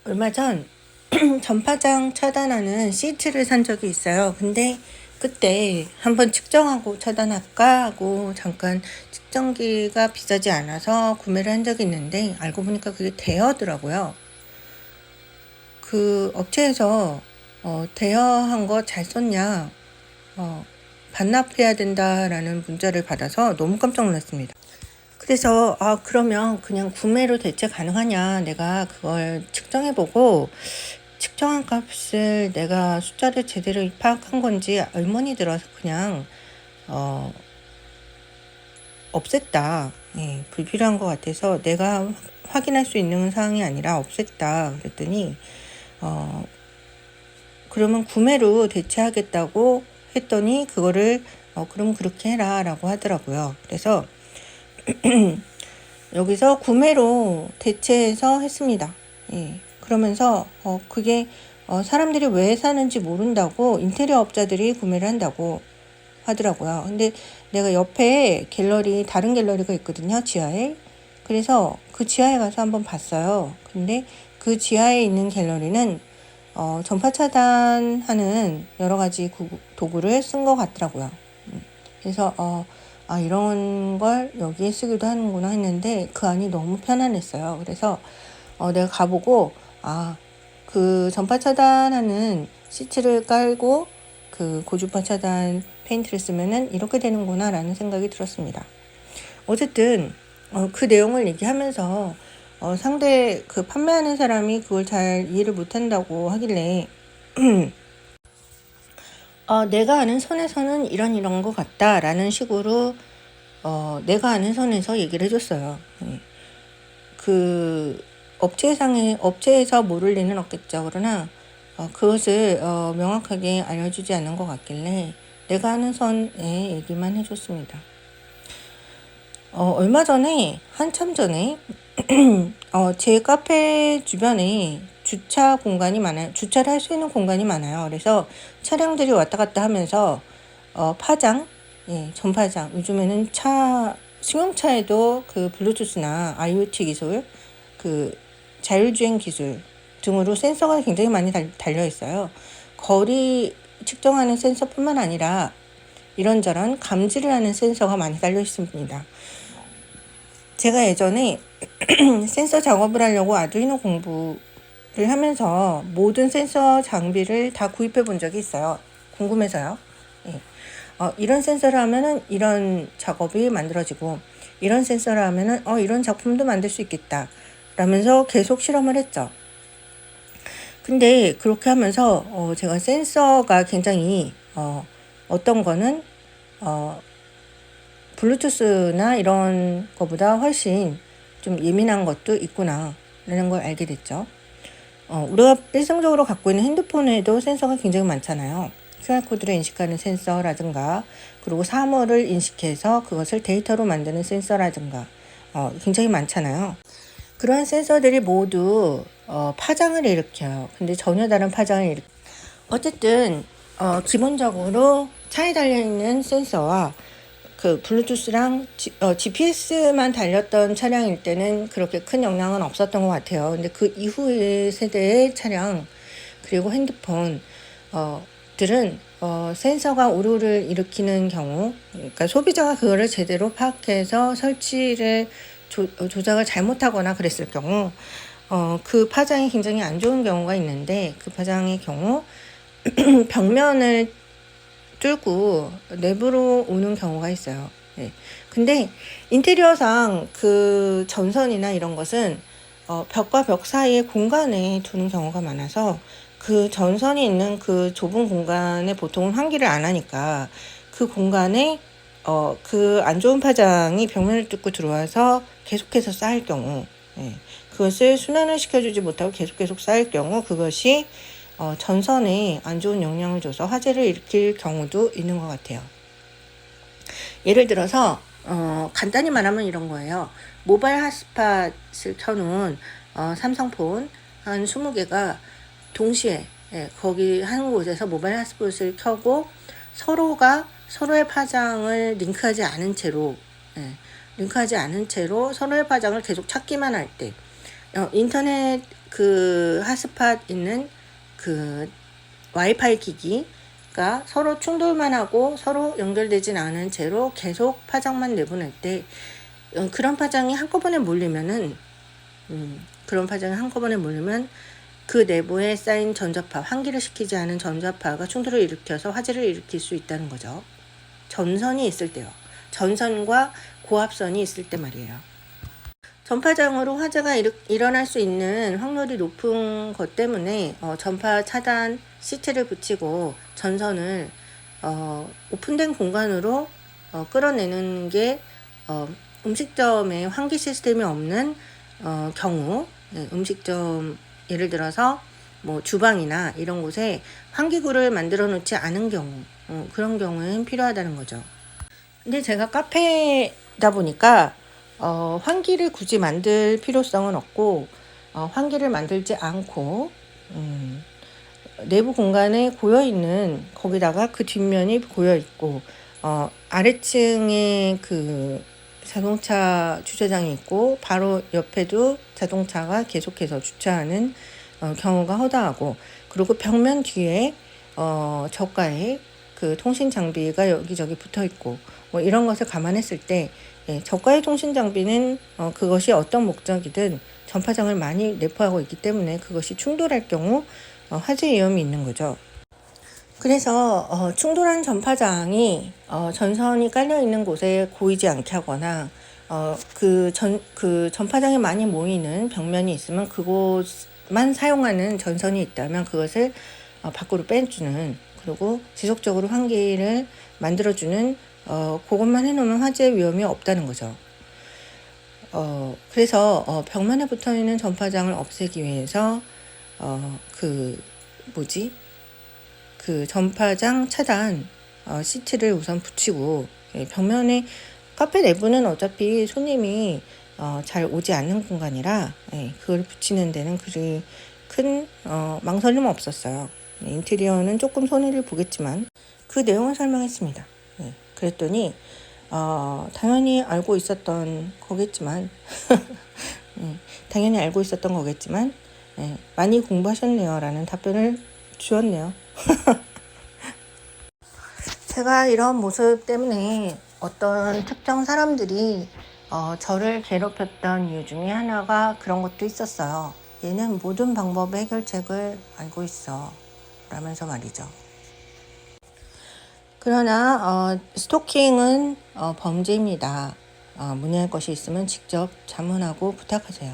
얼마 전 전파장 차단하는 시트를 산 적이 있어요. 근데 그때 한번 측정하고 차단할까 하고 잠깐 측정기가 비싸지 않아서 구매를 한 적이 있는데 알고 보니까 그게 대여더라고요. 그 업체에서 대여한 거 잘 썼냐, 반납해야 된다라는 문자를 받아서 너무 깜짝 놀랐습니다. 그래서 그러면 그냥 구매로 대체 가능하냐, 내가 그걸 측정해보고 측정한 값을 내가 숫자를 제대로 파악한 건지 의문이 들어서 그냥 없앴다. 예, 불필요한 것 같아서 내가 확인할 수 있는 사항이 아니라 없앴다. 그랬더니 그러면 구매로 대체하겠다고 했더니 그거를 그럼 그렇게 해라 라고 하더라고요. 그래서 여기서 구매로 대체해서 했습니다. 예. 그러면서 그게 사람들이 왜 사는지 모른다고 인테리어 업자들이 구매를 한다고 하더라고요. 근데 내가 옆에 갤러리, 다른 갤러리가 있거든요, 지하에. 그래서 그 지하에 가서 한번 봤어요. 근데 그 지하에 있는 갤러리는 전파 차단하는 여러 가지 도구를 쓴 것 같더라고요. 그래서 이런 걸 여기에 쓰기도 하는구나 했는데 그 안이 너무 편안했어요. 그래서 내가 가보고 그 전파 차단하는 시트를 깔고 그 고주파 차단 페인트를 쓰면은 이렇게 되는구나 라는 생각이 들었습니다. 어쨌든 그 내용을 얘기하면서 상대 그 판매하는 사람이 그걸 잘 이해를 못한다고 하길래 내가 아는 선에서는 이런 것 같다 라는 식으로 내가 아는 선에서 얘기를 해줬어요. 그 업체에서 모를 리는 없겠죠. 그러나 그것을 명확하게 알려주지 않은 것 같길래 내가 아는 선에 얘기만 해줬습니다. 얼마 전에, 한참 전에 제 카페 주변에 주차 공간이 많아요. 주차를 할 수 있는 공간이 많아요. 그래서 차량들이 왔다 갔다 하면서 파장, 전파장. 요즘에는 승용차에도 그 블루투스나 IoT 기술, 그 자율주행 기술 등으로 센서가 굉장히 많이 달려 있어요. 거리 측정하는 센서뿐만 아니라 이런저런 감지를 하는 센서가 많이 달려 있습니다. 제가 예전에 센서 작업을 하려고 아두이노 공부를 하면서 모든 센서 장비를 다 구입해 본 적이 있어요. 궁금해서요. 예. 이런 센서를 하면은 이런 작업이 만들어지고 이런 센서를 하면은 이런 작품도 만들 수 있겠다 라면서 계속 실험을 했죠. 근데 그렇게 하면서 제가 센서가 굉장히 어떤 거는 블루투스나 이런 거보다 훨씬 좀 예민한 것도 있구나 라는 걸 알게 됐죠. 우리가 일상적으로 갖고 있는 핸드폰에도 센서가 굉장히 많잖아요. QR코드를 인식하는 센서라든가 그리고 사물을 인식해서 그것을 데이터로 만드는 센서라든가 굉장히 많잖아요. 그런 센서들이 모두 파장을 일으켜요. 근데 전혀 다른 파장을 일으켜요. 어쨌든 기본적으로 차에 달려있는 센서와 그 블루투스랑 GPS만 달렸던 차량일 때는 그렇게 큰 영향은 없었던 것 같아요. 근데 그 이후의 세대의 차량 그리고 핸드폰 들은 센서가 오류를 일으키는 경우, 그러니까 소비자가 그거를 제대로 파악해서 설치를 조작을 잘못하거나 그랬을 경우 그 파장이 굉장히 안 좋은 경우가 있는데 그 파장의 경우 벽면을 뚫고 내부로 오는 경우가 있어요. 네. 근데 인테리어상 그 전선이나 이런 것은 벽과 벽 사이의 공간에 두는 경우가 많아서 그 전선이 있는 그 좁은 공간에 보통은 환기를 안 하니까 그 공간에 그 안 좋은 파장이 벽면을 뚫고 들어와서 계속해서 쌓일 경우, 그것을 순환을 시켜주지 못하고 계속 쌓일 경우 그것이 전선에 안 좋은 영향을 줘서 화재를 일으킬 경우도 있는 것 같아요. 예를 들어서 간단히 말하면 이런 거예요. 모바일 핫스팟을 켜놓은 삼성폰 한 20개가 동시에 거기 한 곳에서 모바일 핫스팟을 켜고 서로가 서로의 파장을 링크하지 않은 채로 서로의 파장을 계속 찾기만 할 때 인터넷 그 핫스팟 있는 그 와이파이 기기가 서로 충돌만 하고 서로 연결되진 않은 채로 계속 파장만 내보낼 때 그런 파장이 한꺼번에 몰리면은 그 내부에 쌓인 전자파, 환기를 시키지 않은 전자파가 충돌을 일으켜서 화재를 일으킬 수 있다는 거죠. 전선이 있을 때요. 전선과 고압선이 있을 때 말이에요. 전파장으로 화재가 일어날 수 있는 확률이 높은 것 때문에 전파 차단 시트를 붙이고 전선을 오픈된 공간으로 끌어내는 게 음식점에 환기 시스템이 없는 경우, 음식점 예를 들어서 뭐 주방이나 이런 곳에 환기구를 만들어 놓지 않은 경우, 그런 경우엔 필요하다는 거죠. 근데 제가 카페다 보니까 환기를 굳이 만들 필요성은 없고 환기를 만들지 않고 내부 공간에 고여 있는, 거기다가 그 뒷면이 고여 있고 아래층에 그 자동차 주차장이 있고 바로 옆에도 자동차가 계속해서 주차하는 경우가 허다하고, 그리고 벽면 뒤에 저가의 그 통신 장비가 여기저기 붙어 있고 뭐 이런 것을 감안했을 때 저가의 통신 장비는 그것이 어떤 목적이든 전파장을 많이 내포하고 있기 때문에 그것이 충돌할 경우 화재 위험이 있는 거죠. 그래서 충돌한 전파장이 전선이 깔려 있는 곳에 고이지 않게 하거나 그 전파장이 많이 모이는 벽면이 있으면 그곳만 사용하는 전선이 있다면 그것을 밖으로 빼주는, 그리고 지속적으로 환기를 만들어주는 그것만 해놓으면 화재 위험이 없다는 거죠. 그래서 벽면에 붙어있는 전파장을 없애기 위해서 그 전파장 차단 시트를 우선 붙이고, 벽면에, 카페 내부는 어차피 손님이 잘 오지 않는 공간이라 그걸 붙이는 데는 그리 큰 망설임 없었어요. 인테리어는 조금 손해를 보겠지만 그 내용을 설명했습니다. 그랬더니 당연히 알고 있었던 거겠지만 많이 공부하셨네요 라는 답변을 주었네요. 제가 이런 모습 때문에 어떤 특정 사람들이 저를 괴롭혔던 이유 중에 하나가 그런 것도 있었어요. 얘는 모든 방법의 해결책을 알고 있어 라면서 말이죠. 그러나 스토킹은 범죄입니다. 문의할 것이 있으면 직접 자문하고 부탁하세요.